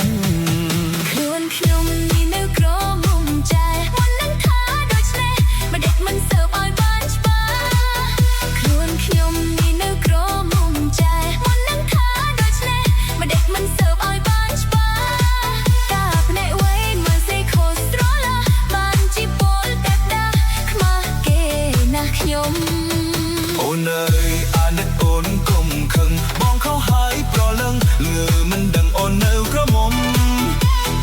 ងខ្លួនខ្ញុំនេះនៅក្រមុំចែមុននឹងថាដូចនេះមិនដេចមិនសើបឲ្យបានច្បាស់ខ្លួនខ្ញុំនេះនៅក្រមុំចែមុននឹងថាដូចនេះមិនដេចមិនសើបឲ្យបានច្បាស់តាភ្នែកវៃមើលសេខូស្រឡាបានជីពលតែដាខ្មាស់គេណាខ្ញុំអូនអើយអាណិតអូនកុំខឹងបងខុសហើយប្រលឹងលឺមិនដឹងអូននៅក្រមុំ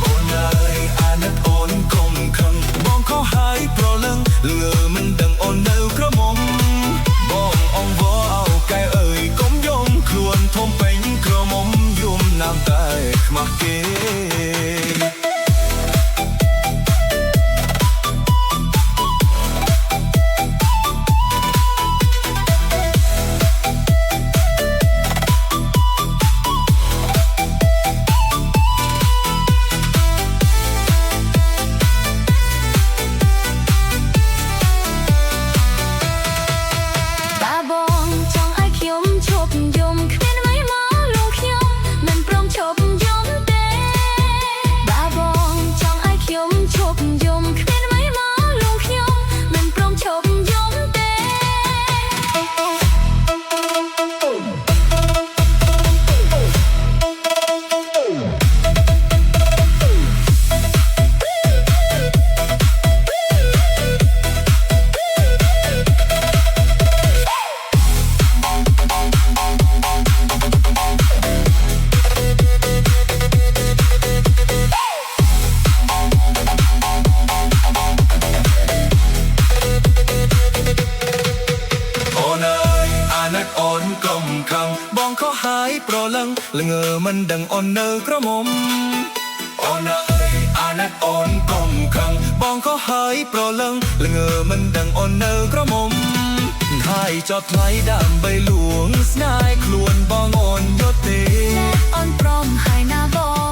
អូនអើយអាណិតអូនកុំខឹងបងខុសហើយប្រលឹងលឺមិនដឹងអូននៅក្រមុំបងអងវ៉អោកែអើយកុំយំខ្លួនធំពេញក្រមុំយំណាំតែខ្មាស់គេអូនកុំខឹងបងខុសហើយប្រលឹងល្ងើមិនដឹងអូននៅក្រមុំអូនអើយអាណិតអូនកុំខឹងបងខុសហើយប្រលឹងល្ងើមិនដឹងអូននៅក្រមុំហើយចោតថ្លៃដើម្បីលួងស្នេហ៍ខ្លួនបងអូនយកទេអូនព្រមហើយណាបង